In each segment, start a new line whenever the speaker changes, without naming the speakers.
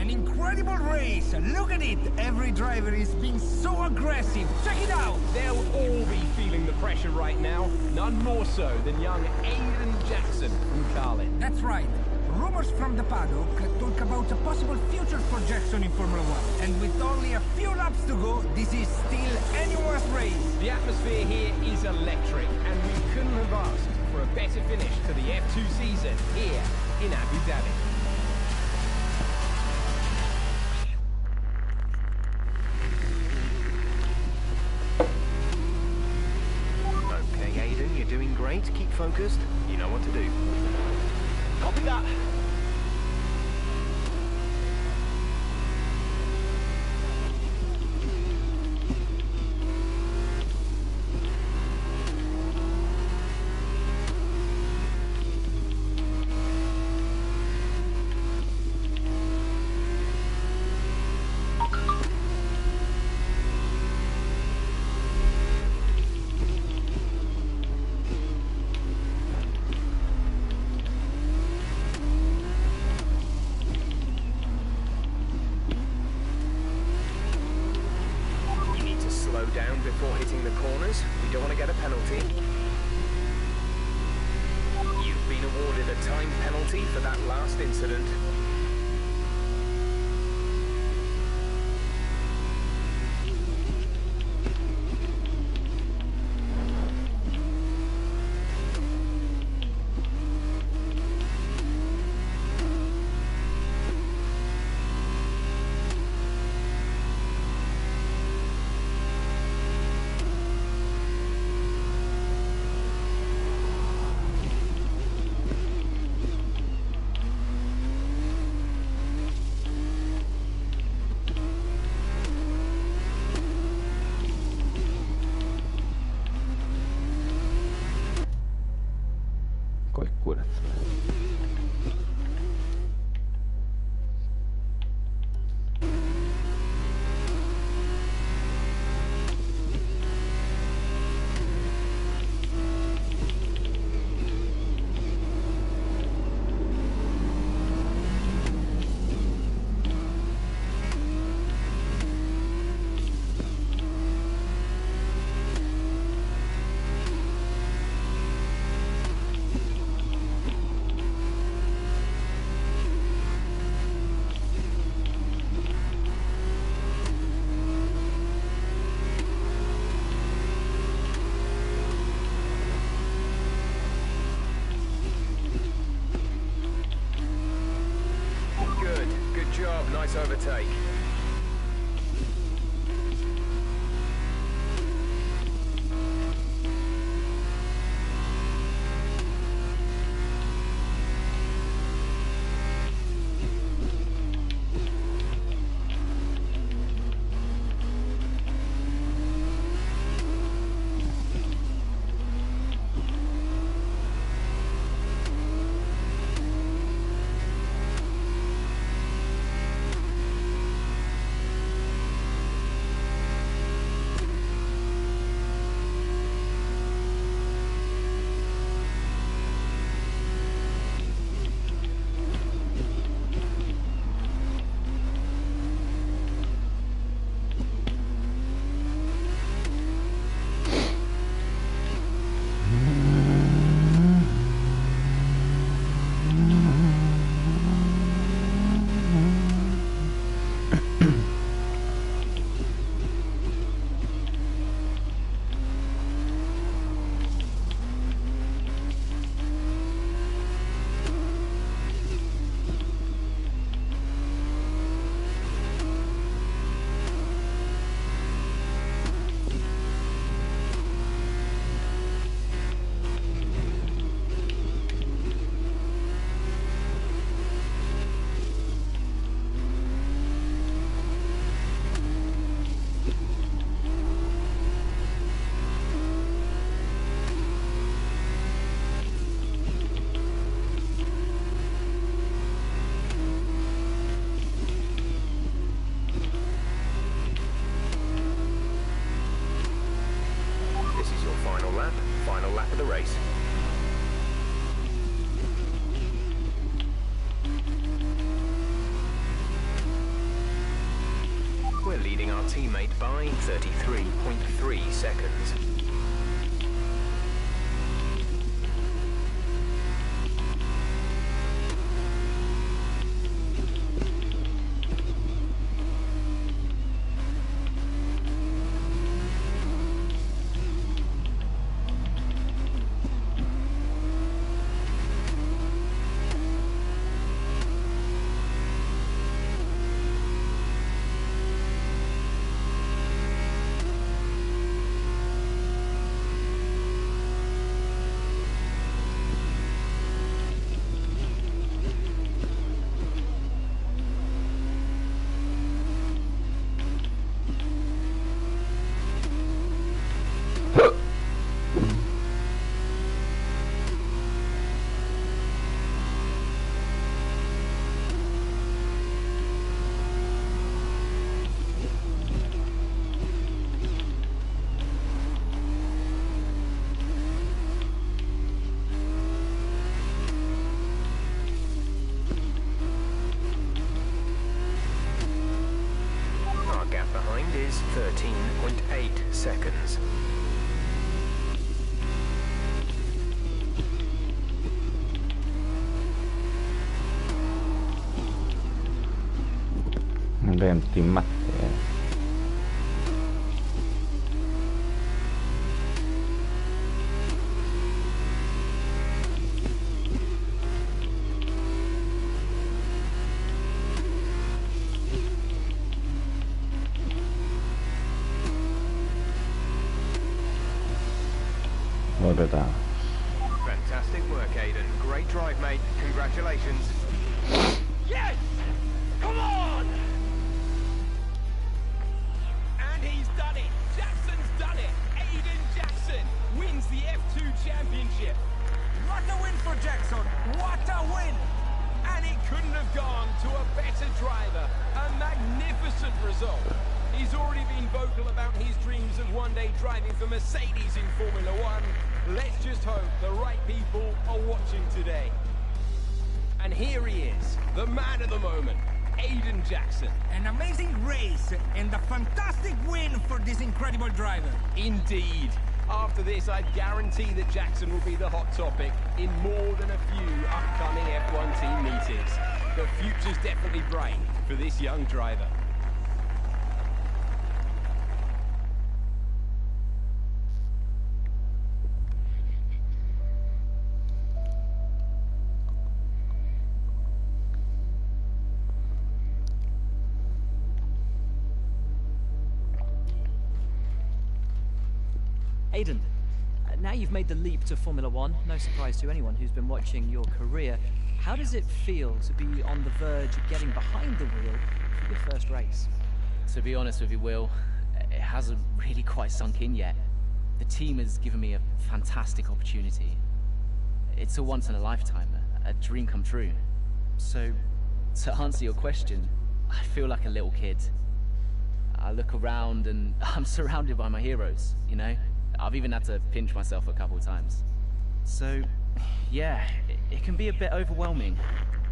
An incredible race! Look at it! Every driver is being so aggressive! Check it out!
They'll all be feeling the pressure right now. None more so than young Aiden Jackson from Carlin.
That's right. Rumors from the paddock talk about a possible future for Jackson in Formula 1. And with only a few laps to go, this is still anyone's race.
The atmosphere here is electric, and we couldn't have asked for a better finish to the F2 season here in Abu Dhabi.
Okay, Aiden, you're doing great. Keep focused. You know what to do. Copy that. Down before hitting the corners. We don't want to get a penalty. You've been awarded a time penalty for that last incident. Nice overtake. teammate by 33.3 seconds. Is 13.8 seconds.
Abbiamo Team Matteo.
Fantastic work, Aiden. Great drive, mate. Congratulations.
Yes! Come on! And he's done it. Jackson's done it. Aiden Jackson wins the F2 championship.
What a win for Jackson! What a win!
And it couldn't have gone to a better driver. A magnificent result. He's already been vocal about his dreams of one day driving for Mercedes in Formula One. Let's just hope the right people are watching today. And here he is, the man of the moment, Aiden Jackson.
An amazing race and a fantastic win for this incredible driver.
Indeed. After this, I guarantee that Jackson will be the hot topic in more than a few upcoming F1 team meetings. The future's definitely bright for this young driver.
Aiden, now you've made the leap to Formula One, no surprise to anyone who's been watching your career. How does it feel to be on the verge of getting behind the wheel for your first race?
To be honest with you, Will, it hasn't really quite sunk in yet. The team has given me a fantastic opportunity. It's a once-in-a-lifetime, a dream come true. So, to answer your question, I feel like a little kid. I look around and I'm surrounded by my heroes, you know? I've even had to pinch myself a couple of times. So, yeah, it can be a bit overwhelming.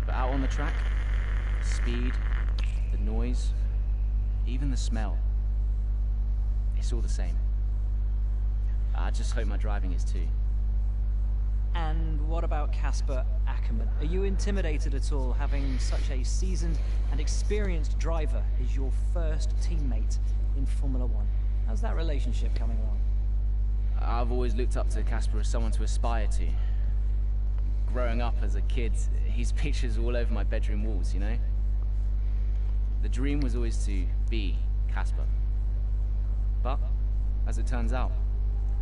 But out on the track, speed, the noise, even the smell, it's all the same. I just hope my driving is too.
And what about Casper Ackerman? Are you intimidated at all having such a seasoned and experienced driver as your first teammate in Formula One? How's that relationship coming along?
I've always looked up to Casper as someone to aspire to. Growing up as a kid, his pictures all over my bedroom walls, you know? The dream was always to be Casper. But, as it turns out,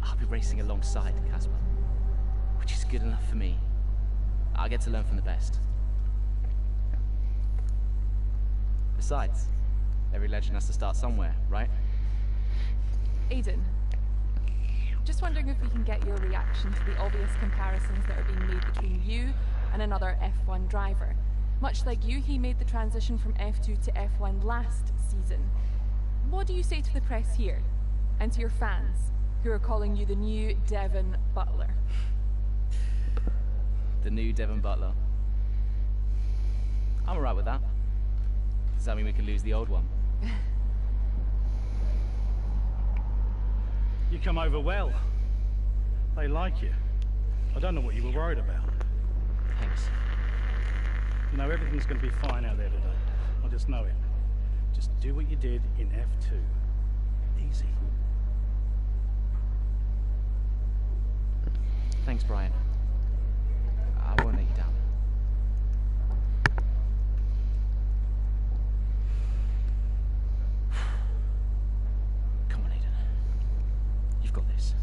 I'll be racing alongside Casper, which is good enough for me. I get to learn from the best. Besides, every legend has to start somewhere, right?
Aiden, just wondering if we can get your reaction to the obvious comparisons that are being made between you and another F1 driver. Much like you, he made the transition from F2 to F1 last season. What do you say to the press here, and to your fans, who are calling you the new Devon Butler?
The new Devon Butler. I'm alright with that. Does that mean we can lose the old one?
You come over well. They like you. I don't know what you were worried about.
Thanks.
You know, everything's going to be fine out there today. I just know it. Just do what you did in F2. Easy.
Thanks, Brian. I won't let you down. Come on, Aiden. You've got this.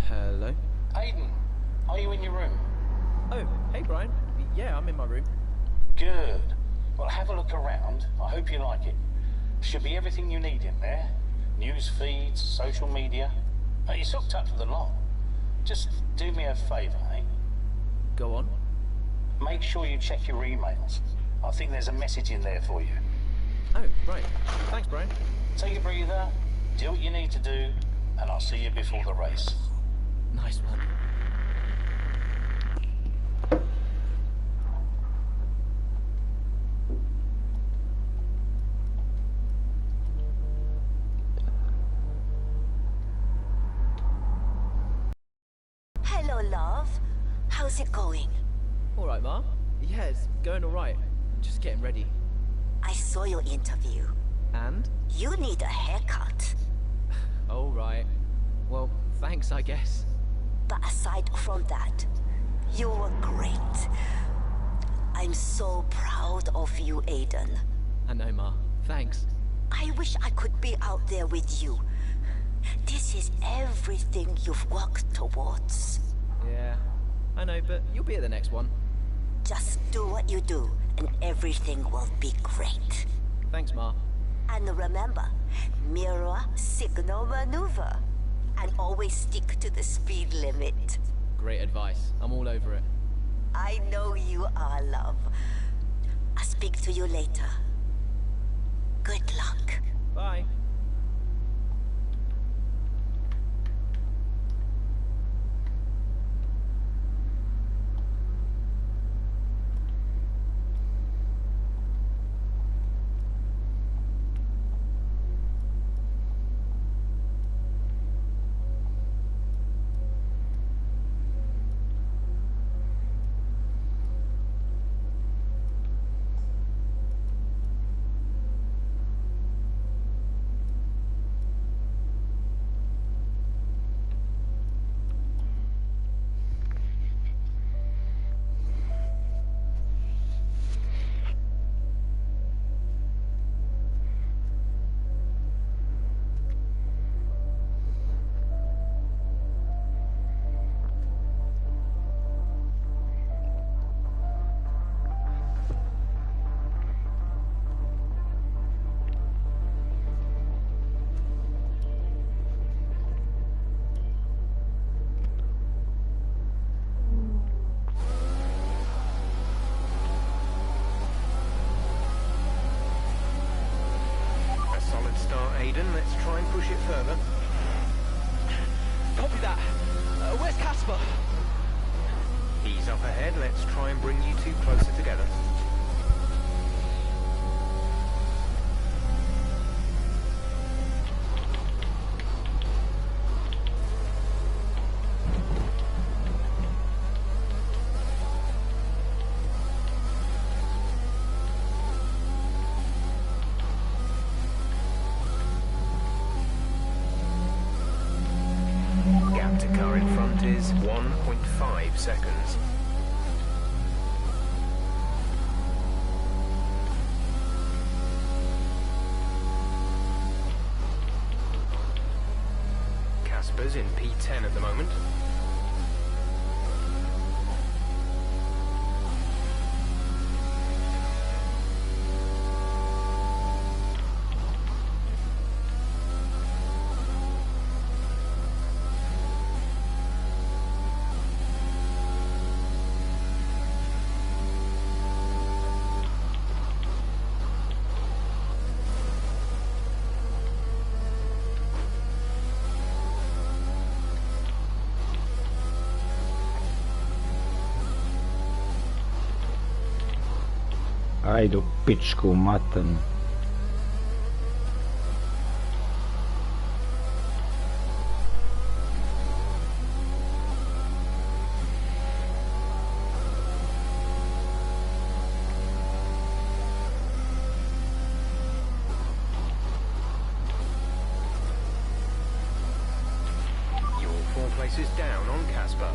Hello?
Aiden, are you in your room?
Oh, hey, Brian. Yeah, I'm in my room.
Good. Well, have a look around. I hope you like it. Should be everything you need in there. News feeds, social media. You're hooked up to the lot. Just do me a favour, eh?
Go on.
Make sure you check your emails. I think there's a message in there for you.
Oh, right. Thanks, Brian.
Take a breather, do what you need to do, and I'll see you before the race.
Nice one.
Hello, love. How's it going?
All right, Ma. Yeah, it's going all right. Just getting ready.
I saw your interview.
And?
You need a haircut.
All right. Well, thanks, I guess.
But aside from that, you were great. I'm so proud of you, Aiden.
I know, Ma. Thanks.
I wish I could be out there with you. This is everything you've worked towards.
Yeah, I know, but you'll be at the next one.
Just do what you do, and everything will be great.
Thanks, Ma.
And remember, mirror signal maneuver. And always stick to the speed limit.
Great advice. I'm all over it.
I know you are, love. I'll speak to you later. Good luck.
Bye.
Aiden, let's try and push it further.
Copy that. Where's Casper?
He's up ahead, let's try and bring you two closer together. Gap to car in front is 1.5 seconds. Casper's in P10 at the moment.
Ajde u pičku matan.
You're 4 places down on Casper.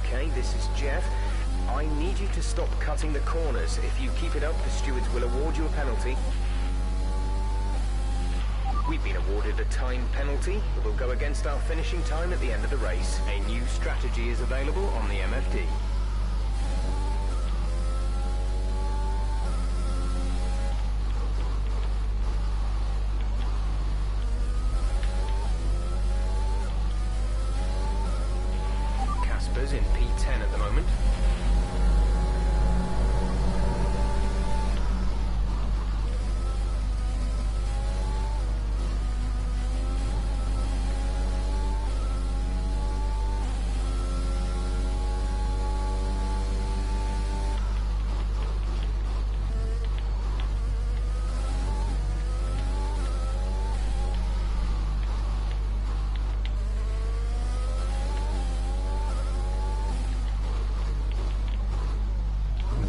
Okay, this is Jeff. I need you to stop cutting the corners. If you keep it up, the stewards will award you a penalty. We've been awarded a time penalty. It will go against our finishing time at the end of the race. A new strategy is available on the MFD. Casper's in P10 at the moment.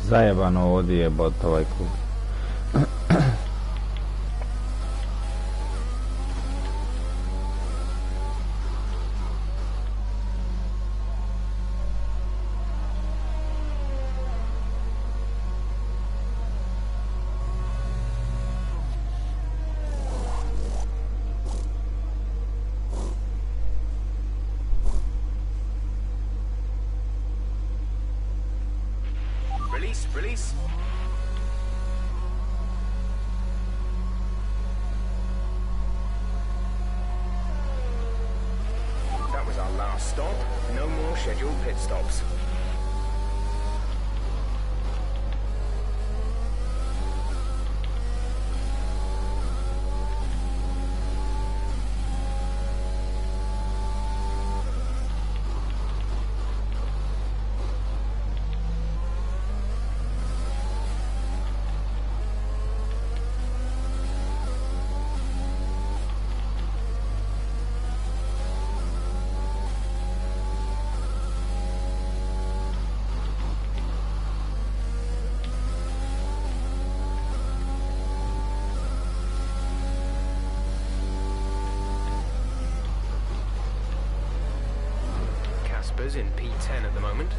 Zajebano ovdje je bot ovaj klub.
Release. That was our last stop. No more scheduled pit stops. Casper's in P10 at the moment.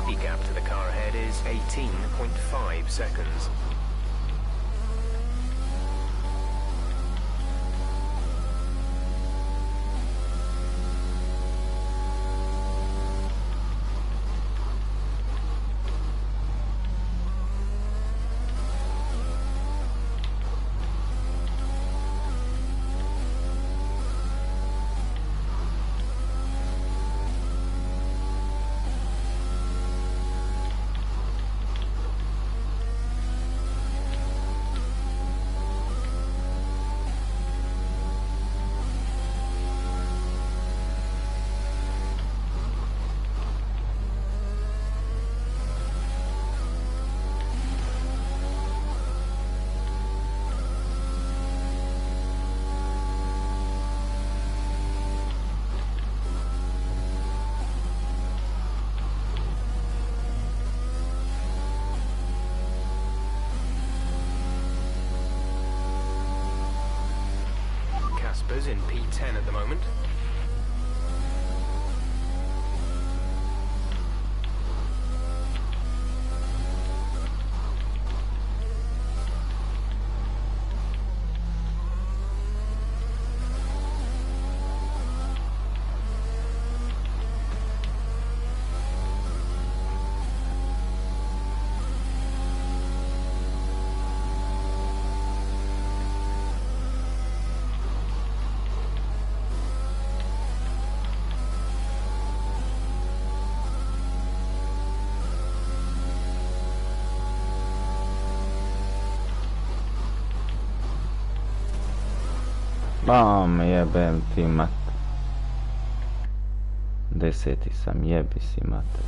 The gap to the car ahead is 18.5 seconds. drivers in P10 at the moment.
Bam, jebem ti mat. Deseti sam, jebi si mate.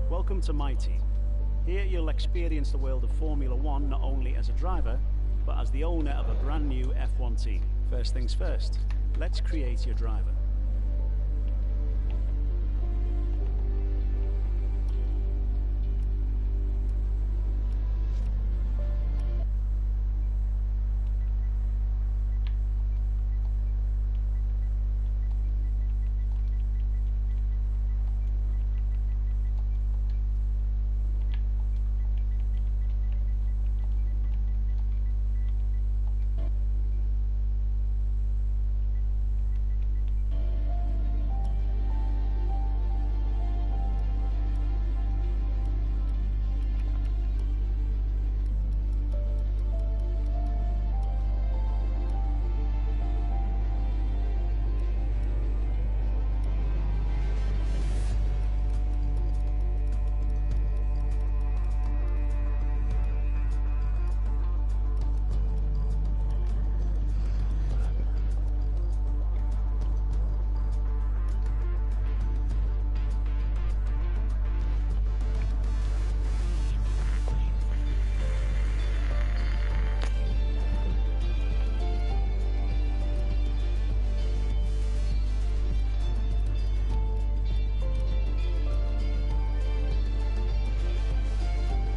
Welcome to my team. Here you'll experience the world of Formula One not only as a driver, but as the owner of a brand new F1 team. First things first, let's create your driver.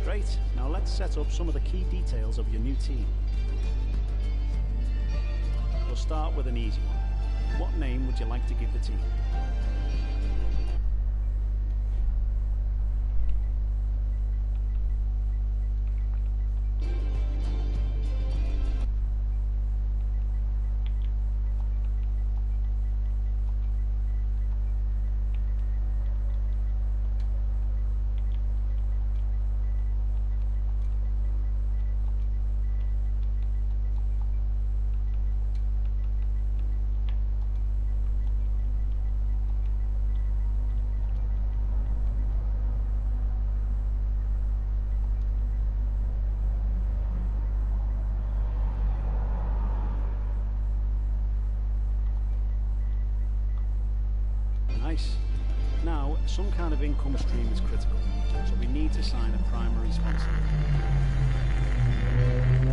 Great, now let's set up some of the key details of your new team. We'll start with an easy one. What name would you like to give the team? Nice. Now, some kind of income stream is critical, so we need to sign a primary sponsor.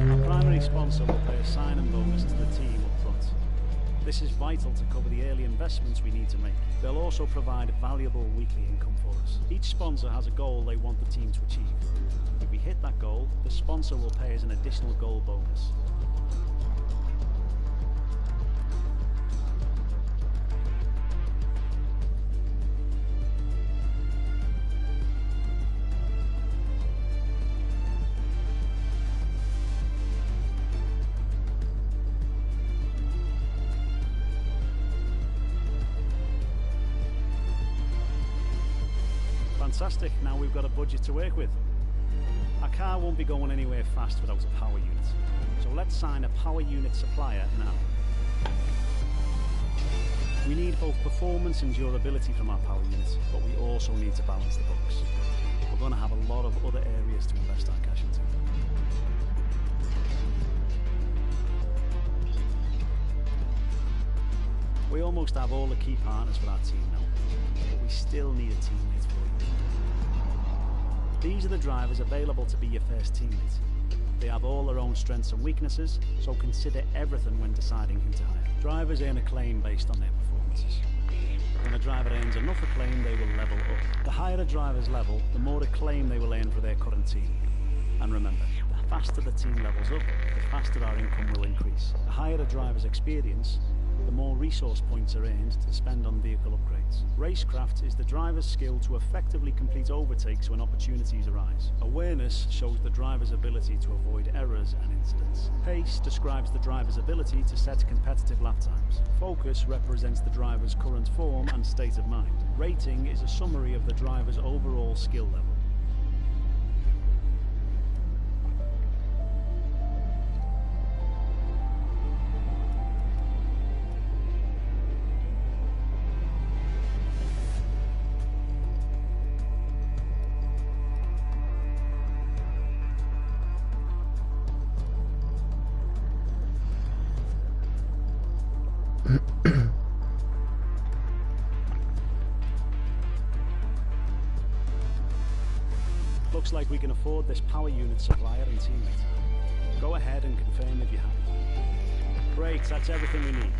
Our primary sponsor will pay a sign-in bonus to the team up front. This is vital to cover the early investments we need to make. They'll also provide a valuable weekly income for us. Each sponsor has a goal they want the team to achieve. If we hit that goal, the sponsor will pay us an additional goal bonus. Fantastic, now we've got a budget to work with. Our car won't be going anywhere fast without a power unit, so let's sign a power unit supplier now. We need both performance and durability from our power units, but we also need to balance the books. We're going to have a lot of other areas to invest our cash into. We almost have all the key partners for our team now, but we still need a teammate for you. These are the drivers available to be your first teammate. They have all their own strengths and weaknesses, so consider everything when deciding who to hire. Drivers earn acclaim based on their performances. When a driver earns enough acclaim, they will level up. The higher a driver's level, the more acclaim they will earn for their current team. And remember, the faster the team levels up, the faster our income will increase. The higher a driver's experience, the more resource points are earned to spend on vehicle upgrades. Racecraft is the driver's skill to effectively complete overtakes when opportunities arise. Awareness shows the driver's ability to avoid errors and incidents. Pace describes the driver's ability to set competitive lap times. Focus represents the driver's current form and state of mind. Rating is a summary of the driver's overall skill level. Looks like we can afford this power unit supplier and teammate. Go ahead and confirm if you're happy. Great, that's everything we need.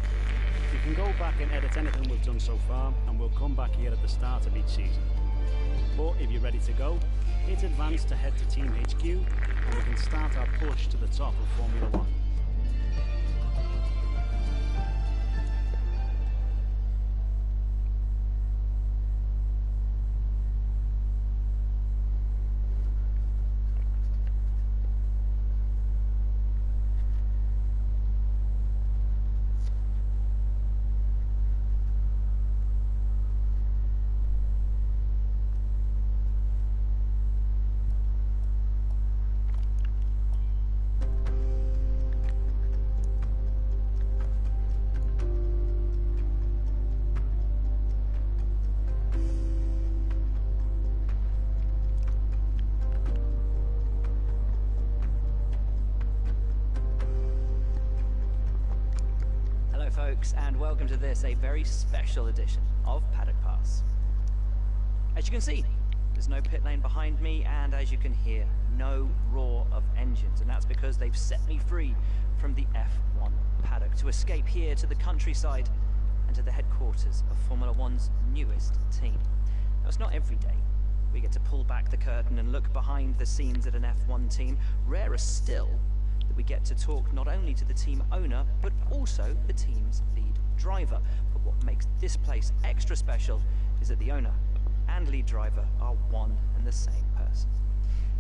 You can go back and edit anything we've done so far, and we'll come back here at the start of each season. But if you're ready to go, hit advance to head to Team HQ, and we can start our push to the top of Formula 1.
Folks, and welcome to this, a very special edition of Paddock Pass. As you can see, there's no pit lane behind me, and as you can hear, no roar of engines, and that's because they've set me free from the F1 paddock to escape here to the countryside and to the headquarters of Formula One's newest team. Now, it's not every day we get to pull back the curtain and look behind the scenes at an F1 team. Rarer still, that we get to talk not only to the team owner, but also the team's lead driver. But what makes this place extra special is that the owner and lead driver are one and the same person.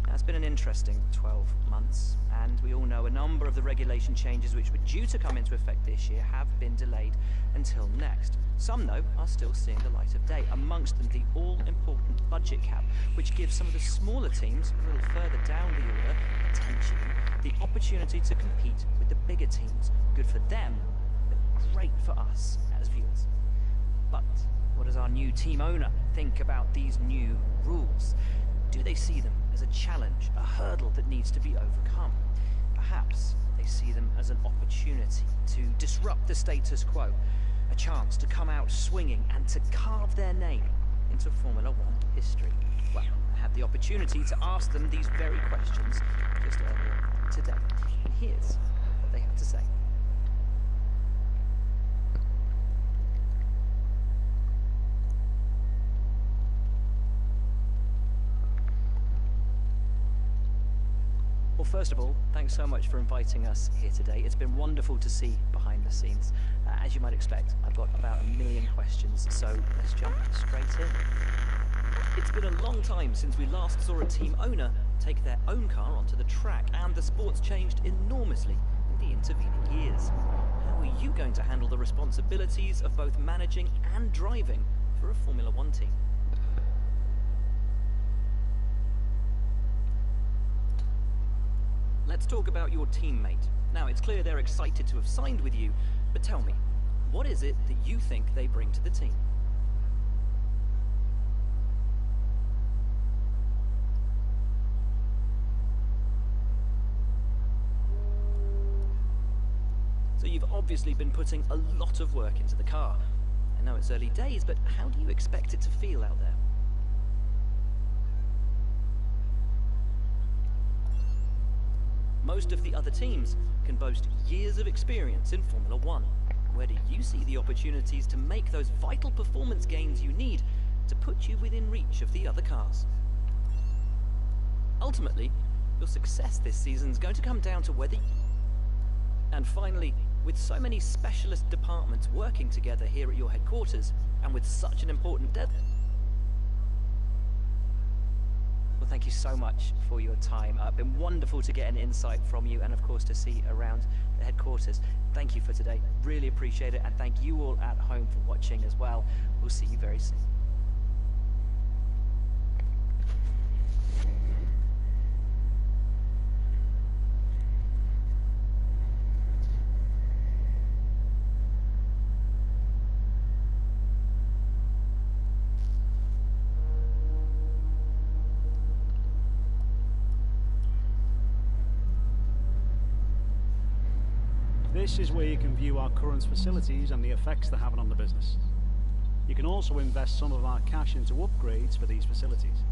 Now, it's been an interesting 12 months, and we all know a number of the regulation changes which were due to come into effect this year have been delayed until next. Some, though, are still seeing the light of day, amongst them the all-important budget cap, which gives some of the smaller teams a little further down the order, potentially, the opportunity to compete with the bigger teams. Good for them, but great for us as viewers. But what does our new team owner think about these new rules? Do they see them as a challenge, a hurdle that needs to be overcome? Perhaps they see them as an opportunity to disrupt the status quo, a chance to come out swinging and to carve their name into Formula One history. Well, I had the opportunity to ask them these very questions just earlier today. And here's what they had to say. first of all, thanks so much for inviting us here today. It's been wonderful to see behind the scenes. As you might expect, I've got about 1 million questions, so let's jump straight in. It's been a long time since we last saw a team owner take their own car onto the track, and the sport's changed enormously in the intervening years. How are you going to handle the responsibilities of both managing and driving for a Formula One team? Let's talk about your teammate. Now, it's clear they're excited to have signed with you, but tell me, what is it that you think they bring to the team? So you've obviously been putting a lot of work into the car. I know it's early days, but how do you expect it to feel out there? Most of the other teams can boast years of experience in Formula One. Where do you see the opportunities to make those vital performance gains you need to put you within reach of the other cars? Ultimately, your success this season is going to come down to whether... And finally, with so many specialist departments working together here at your headquarters, and with such an important deadline... Well, thank you so much for your time. It's been wonderful to get an insight from you, and of course to see around the headquarters. Thank you for today. Really appreciate it, and thank you all at home for watching as well. We'll see you very soon.
This is where you can view our current facilities and the effects they're having on the business. You can also invest some of our cash into upgrades for these facilities.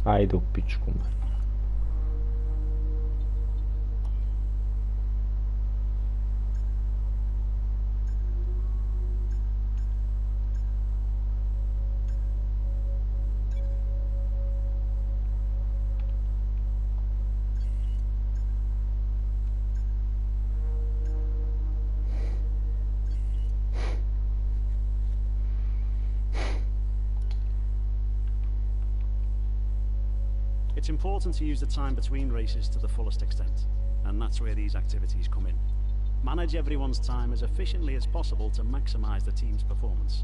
Ajde u pičku.
It's important to use the time between races to the fullest extent, and that's where these activities come in. Manage everyone's time as efficiently as possible to maximize the team's performance.